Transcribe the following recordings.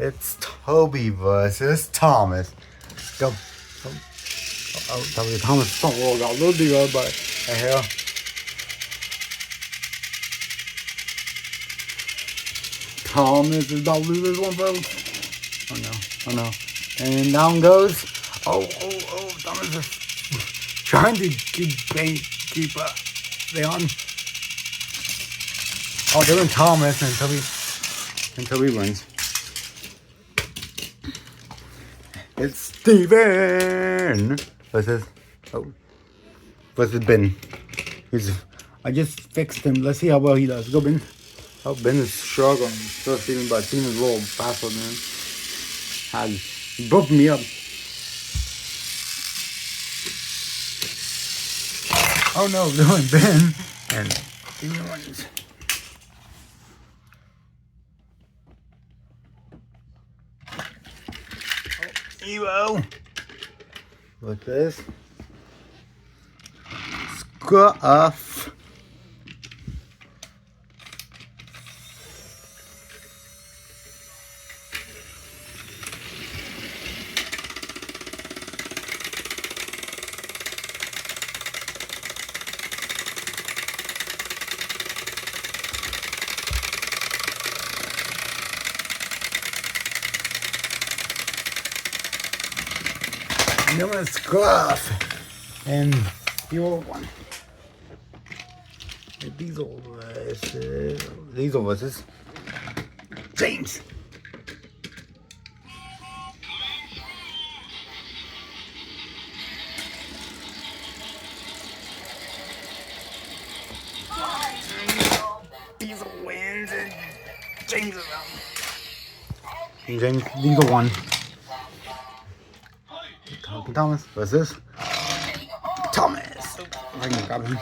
It's Toby versus Thomas. Go. Oh, Toby Thomas don't roll out a little bigger, but the hell. Thomas is about to lose this one, folks. Oh no. And down goes. Oh, Thomas is trying to keep up. They on. Oh, they're in Thomas until he wins. It's Steven versus Ben. I just fixed him. Let's see how well he does. Go, Ben. Oh, Ben is struggling. Still Steven, but Steven is a little faster than him. He broke me up. Oh no, doing Ben and Steven wins. Evo. Look at this. Scruff. Number Scruff and the old one. Diesel versus James. Diesel wins and James is out. And James Diesel won. Thomas versus Thomas. I can grab him.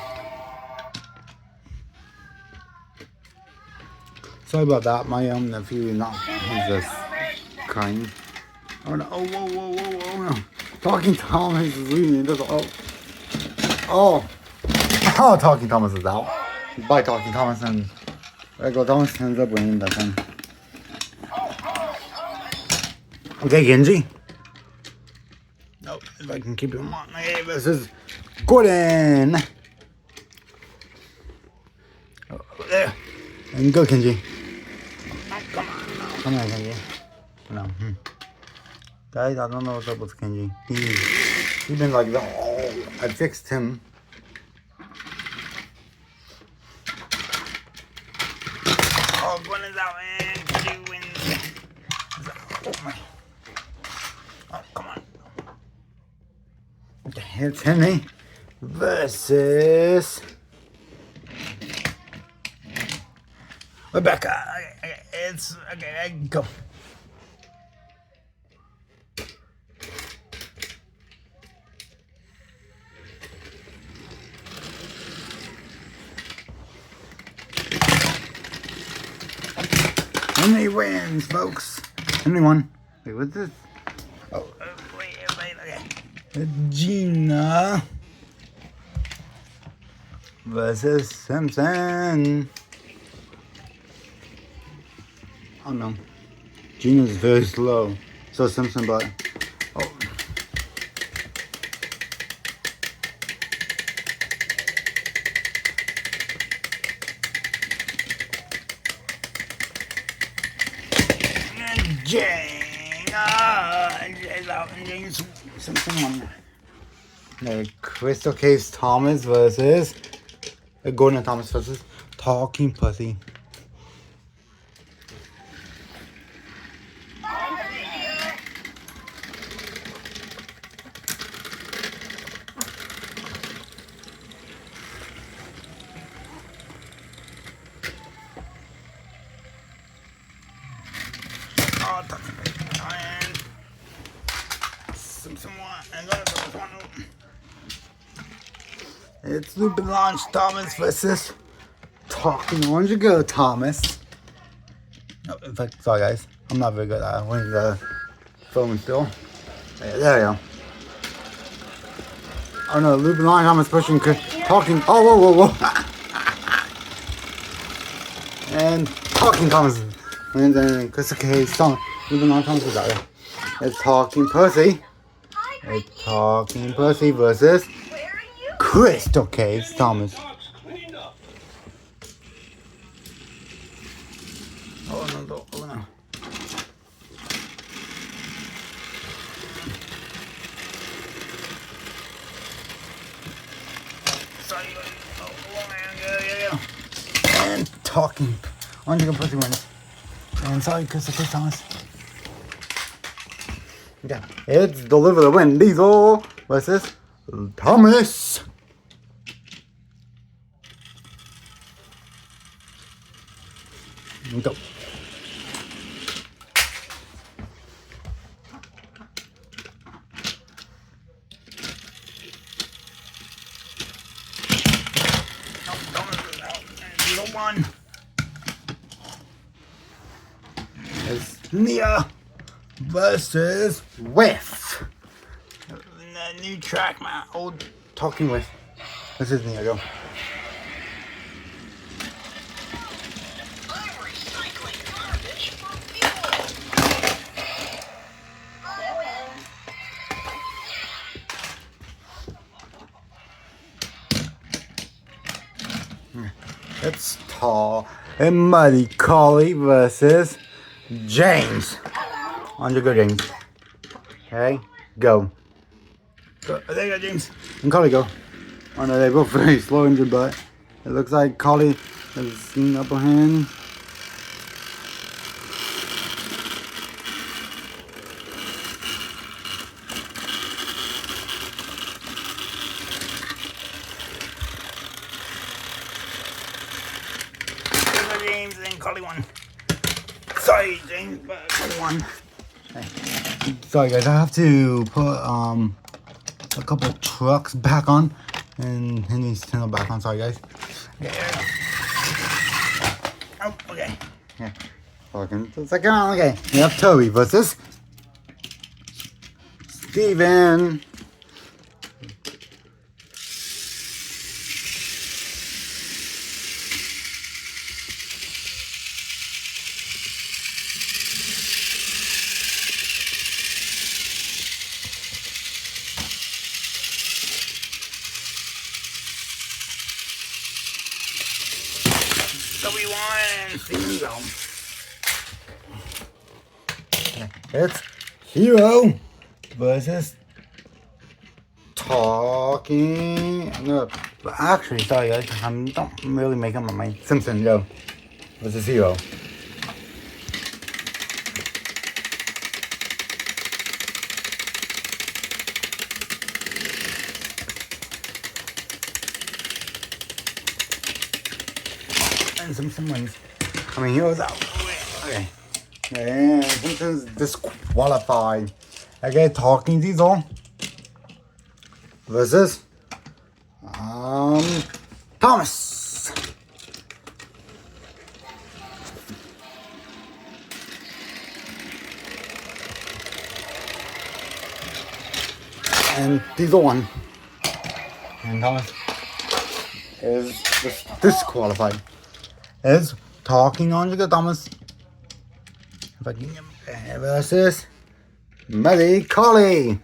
Sorry about that. My nephew is not. He's just crying. Oh no! Whoa! No. Talking Thomas is leaving. Oh! Talking Thomas is out. By Talking Thomas and Regular Thomas ends up winning that time. Okay, Genji. If I can keep him on. Hey, this is Gordon. Oh, there. And go, Kenji. Come on, Kenji. No. Guys, I don't know what's up with Kenji. He's been like that. Oh, I fixed him. Oh, Gordon's out, man. Kenji wins. Oh, my. Oh, come on. It's Henry versus Rebecca. It's okay. Go. Henry wins, folks. Henry won. Wait, what's this? Oh, wait, okay. Gina versus Simpson. Oh no, Gina's very slow. So Simpson, but oh. James Simpson won. Crystal Case Thomas versus Gordon Thomas versus Talking Pussy. It's Lupin Launch Thomas versus Talking Orange. Go, Thomas. Oh, in fact, sorry guys, I'm not very good at winning the filming still. Yeah, there we go. Oh no, Lupin Launch Thomas pushing Talking. Oh, whoa. And Talking Thomas. And then Crystal Case Even though Thomas is out there. It's Talking Pussy. It's Talking Pussy versus Crystal Caves Thomas. Oh no, oh no. Sorry, and Talking Underground Pussy wins. And sorry, Crystal Caves Thomas. Yeah, it's Deliver the Win Diesel versus Thomas. Go. Diesel one. It's Nia versus With. The new track, my old Talking With. This is Nia, go. It's Tall and Muddy Collie versus James. On your go, James. Okay, go. There you go, James. And Collie go. Oh no, they're both very slow injured, but it looks like Collie has an upper hand. James and Collie won. Sorry, James, but Collie won. Okay. Sorry, guys. I have to put a couple of trucks back on and Henry's tunnel back on. Sorry, guys. Okay, oh, okay. Yeah. Welcome to the second round. Okay. We have Toby versus Steven. W1 It's Hero versus Talking. No, but actually, sorry guys, I'm not really making up my mind. Simpson, go versus Hero. And Simpson wins. I mean, Hero's out. Okay. And Simpson's disqualified. Okay, Talking Diesel versus Thomas. And Diesel won. And Thomas is disqualified. Is Talking on to Thomas versus Muddy Collie.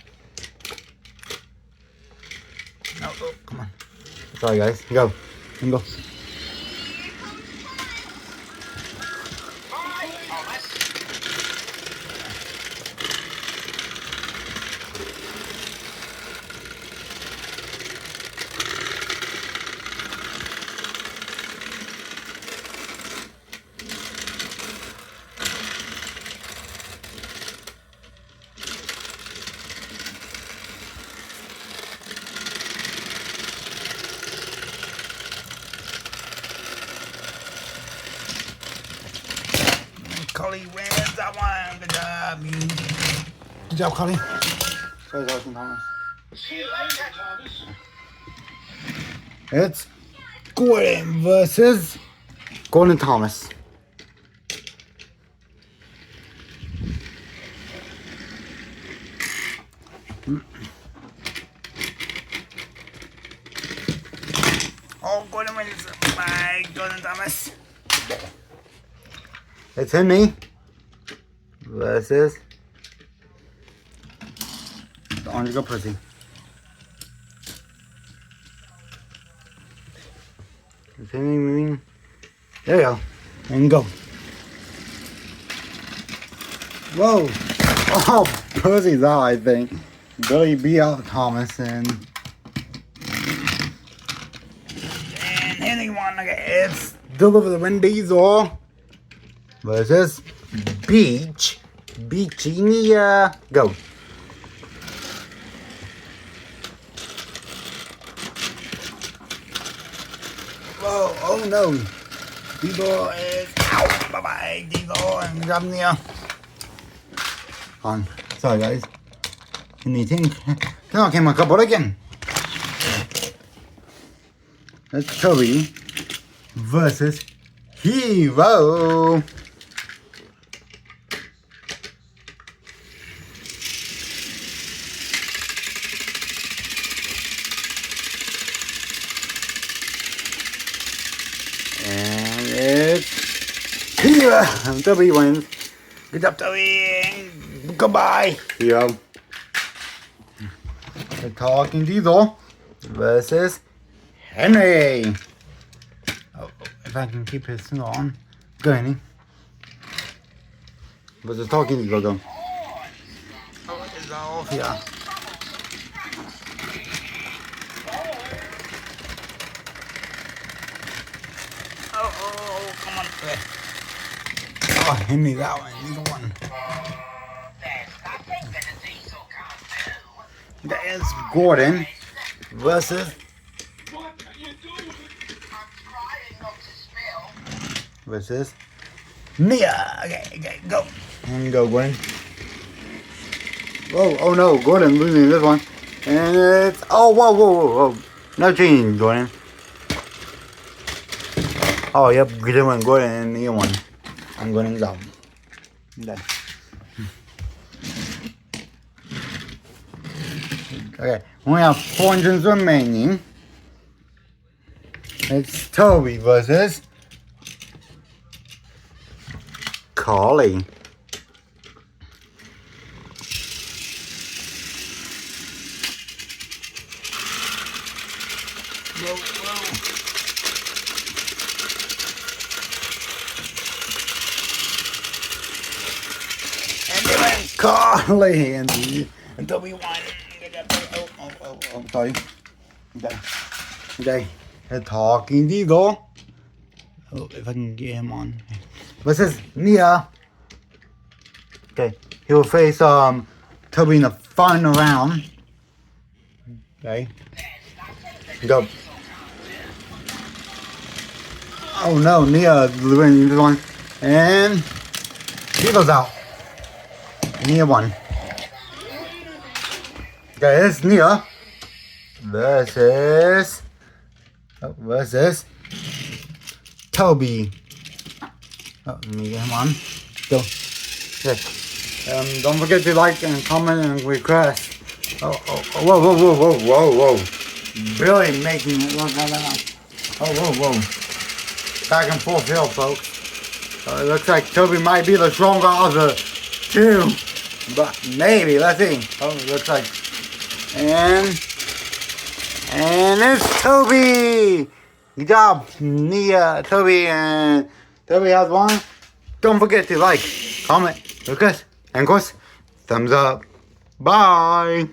No, oh, come on. Sorry guys, go. Go. Collie wins that one. Good job, you. Good job, Collie. Sorry, Thomas. It's Gordon versus Gordon Thomas. Oh, Gordon wins by Gordon Thomas. It's Henry versus the orange girl pussy. There you go. And go. Whoa. Oh, pussy's out, I think. Billy B. L. Thomas and anyone. Okay, it's Deliver the Vin Diesel versus Beachenia. Go. Whoa, oh no. Diesel is out. Bye bye, Diesel and Gumnia. On. Sorry, guys. Anything? No, came a couple again. That's Toby versus Hero. And it's Hero. Toby wins. Good job, Toby. Goodbye. Hero. The Talking Diesel versus Henry. Oh, if I can keep his thing on. Go, Henry. But the Talking Diesel go. Oh, it's off, yeah. Oh, come on. Oh, Henry, that one. He's the one. That is Gordon versus Mia. Okay, go. And go, Gordon. Whoa, oh no, Gordon losing this one. And it's, oh, whoa. No cheating, Gordon. Oh, yep, good one, Gordon, and Mia one. I'm going down. Done. Okay, we have 4 engines remaining. It's Toby versus Carly. Whoa. And they went Carly and Toby won. Oh, sorry. Okay. The Talking Diesel. Oh, if I can get him on. Versus Nia. Okay. He will face Toby in the final round. Okay. Go. Oh no, Nia winning this one. And he goes out. Nia won. Okay, it's Nia versus Toby. Oh, let me get him on. Go. Okay. Don't forget to like and comment and request. Whoa. Really making it look like that. Whoa. Back and forth hill, folks. It looks like Toby might be the stronger of the two. But maybe, let's see. Oh, it looks like. And it's Toby! Good job, Nia, Toby, and Toby has won. Don't forget to like, comment, request, and of course, thumbs up. Bye!